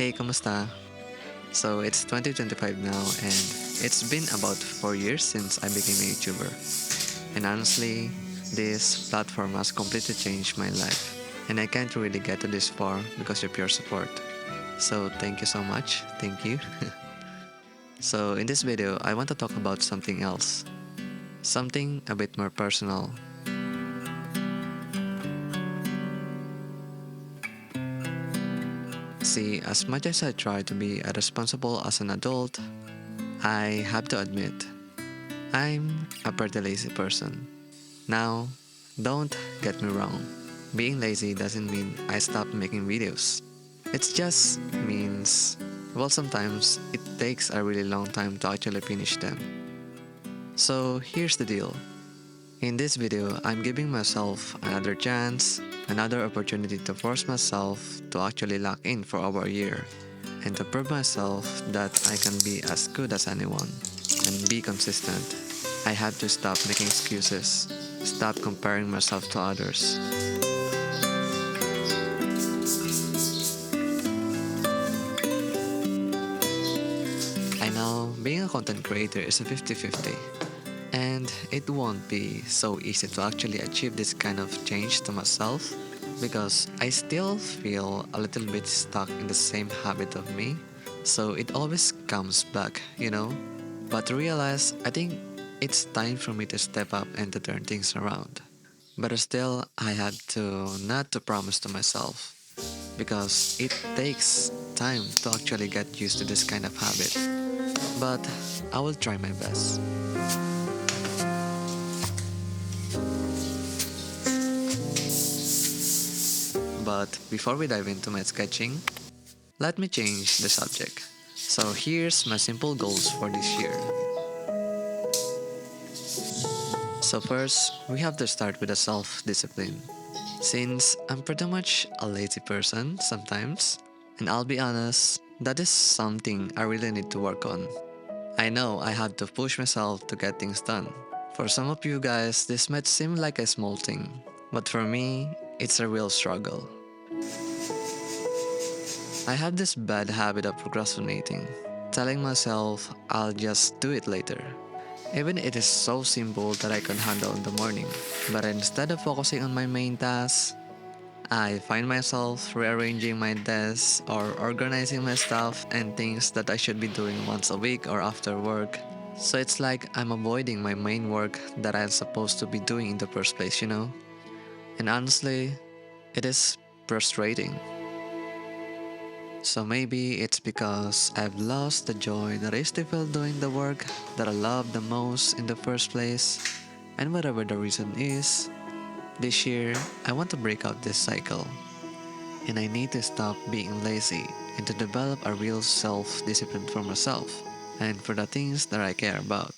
Hey, kamusta? So it's 2025 now, and it's been about 4 years since I became a YouTuber. And honestly, this platform has completely changed my life. And I can't really get to this far because of your support. So thank you so much. Thank you. So in this video, I want to talk about something else. Something a bit more personal. See, as much as I try to be as responsible as an adult, I have to admit, I'm a pretty lazy person. Now, don't get me wrong. Being lazy doesn't mean I stop making videos. It just means, well, sometimes it takes a really long time to actually finish them. So here's the deal. In this video, I'm giving myself another chance, another opportunity to force myself to actually lock in for over a year and to prove myself that I can be as good as anyone and be consistent. I have to stop making excuses, stop comparing myself to others. I know being a content creator is a 50-50, and it won't be so easy to actually achieve this kind of change to myself because I still feel a little bit stuck in the same habit of me. So it always comes back. But to realize, I think it's time for me to step up and to turn things around. But still, I had to not to promise to myself because it takes time to actually get used to this kind of habit. But I will try my best. But before we dive into my sketching, let me change the subject. So here's my simple goals for this year. So first, we have to start with a self-discipline. Since I'm pretty much a lazy person sometimes, and I'll be honest, that is something I really need to work on. I know I have to push myself to get things done. For some of you guys, this might seem like a small thing, but for me, it's a real struggle. I have this bad habit of procrastinating, telling myself I'll just do it later. Even it is so simple that I can handle in the morning. But instead of focusing on my main task, I find myself rearranging my desk or organizing my stuff and things that I should be doing once a week or after work. So it's like I'm avoiding my main work that I'm supposed to be doing in the first place. And honestly, it is frustrating. So maybe it's because I've lost the joy that I used to feel doing the work that I love the most in the first place. And whatever the reason is, this year I want to break out this cycle. And I need to stop being lazy and to develop a real self-discipline for myself and for the things that I care about.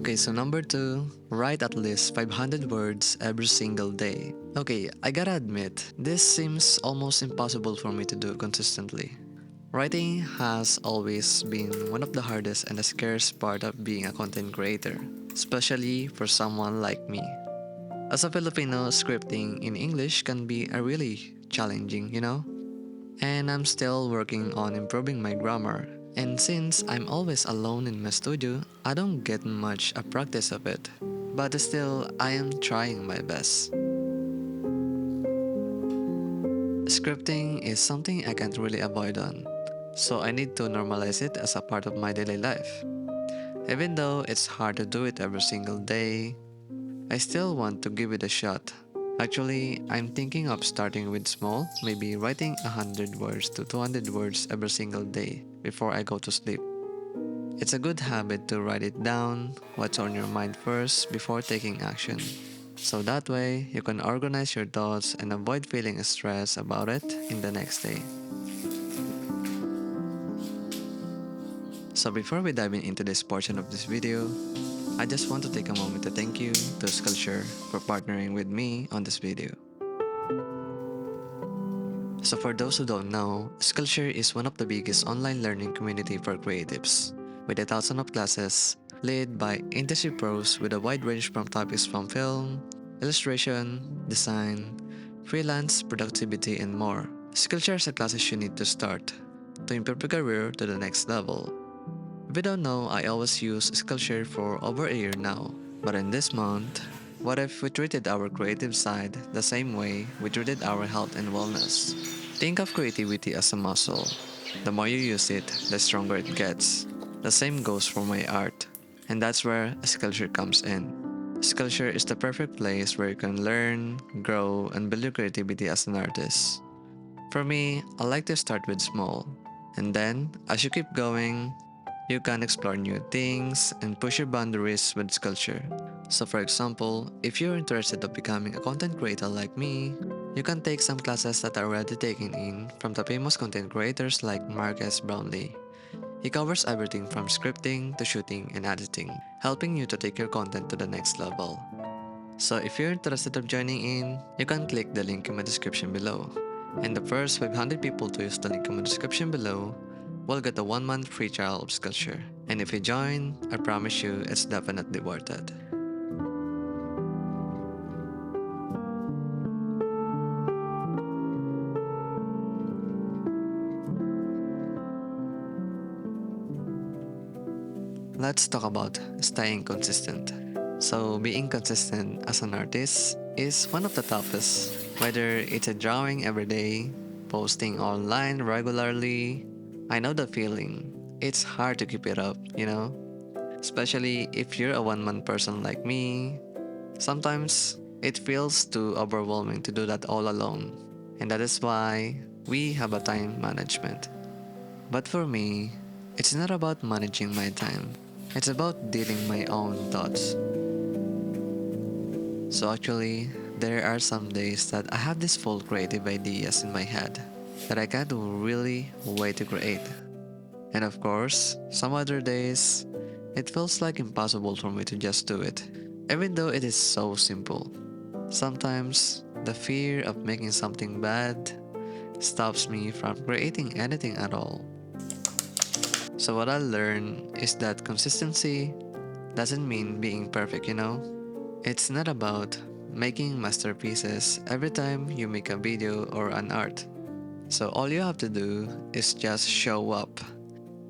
Okay, so number two, write at least 500 words every single day. Okay, I gotta admit, this seems almost impossible for me to do consistently. Writing has always been one of the hardest and the scariest part of being a content creator, especially for someone like me. As a Filipino, scripting in English can be a really challenging. And I'm still working on improving my grammar. And since I'm always alone in my studio, I don't get much a practice of it. But still, I am trying my best. Scripting is something I can't really avoid on, so I need to normalize it as a part of my daily life. Even though it's hard to do it every single day, I still want to give it a shot. Actually, I'm thinking of starting with small, maybe writing 100 words to 200 words every single day before I go to sleep. It's a good habit to write it down, what's on your mind first before taking action. So that way, you can organize your thoughts and avoid feeling stressed about it in the next day. So before we dive into this portion of this video, I just want to take a moment to thank you to Skillshare for partnering with me on this video. So for those who don't know, Skillshare is one of the biggest online learning community for creatives, with a thousand of classes led by industry pros with a wide range from topics from film, illustration, design, freelance, productivity, and more. Skillshare is a classes you need to start to improve your career to the next level. If you don't know, I always use Skillshare for over a year now. But in this month, what if we treated our creative side the same way we treated our health and wellness? Think of creativity as a muscle. The more you use it, the stronger it gets. The same goes for my art. And that's where Skillshare comes in. Skillshare is the perfect place where you can learn, grow, and build your creativity as an artist. For me, I like to start with small. And then, as you keep going, you can explore new things and push your boundaries with Skillshare. So for example, if you're interested in becoming a content creator like me, you can take some classes that are already taken in from the famous content creators like Marcus Brownlee. He covers everything from scripting to shooting and editing, helping you to take your content to the next level. So if you're interested of joining in, you can click the link in my description below. And the first 500 people to use the link in my description below will get a 1 month free trial of Skillshare. And if you join, I promise you it's definitely worth it. Let's talk about staying consistent. So, being consistent as an artist is one of the toughest. Whether it's a drawing every day, posting online regularly, I know the feeling. It's hard to keep it up. Especially if you're a one-man person like me. Sometimes it feels too overwhelming to do that all alone. And that is why we have a time management. But for me, it's not about managing my time. It's about dealing my own thoughts. So actually, there are some days that I have these full creative ideas in my head that I can't really wait to create. And of course, some other days, it feels like impossible for me to just do it, even though it is so simple. Sometimes, the fear of making something bad stops me from creating anything at all. So what I learned is that consistency doesn't mean being perfect. It's not about making masterpieces every time you make a video or an art. So all you have to do is just show up,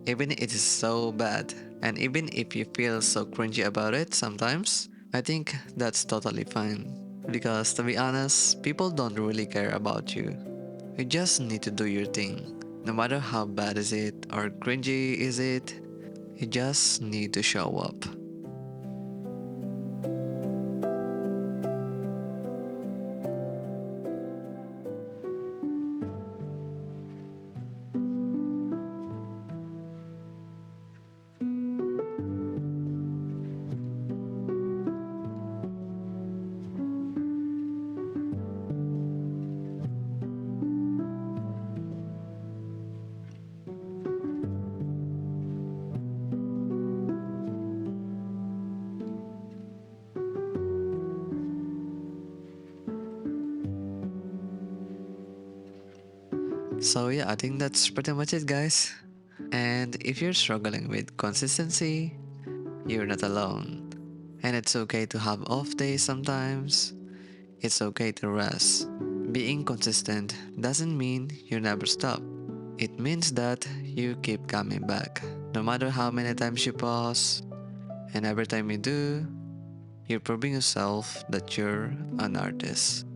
even if it is so bad. And even if you feel so cringy about it sometimes, I think that's totally fine. Because to be honest, people don't really care about you. You just need to do your thing. No matter how bad is it or cringy is it, you just need to show up. So yeah, I think that's pretty much it, guys. And if you're struggling with consistency, you're not alone. And it's okay to have off days sometimes. It's okay to rest. Being consistent doesn't mean you never stop. It means that you keep coming back. No matter how many times you pause, and every time you do, you're proving yourself that you're an artist.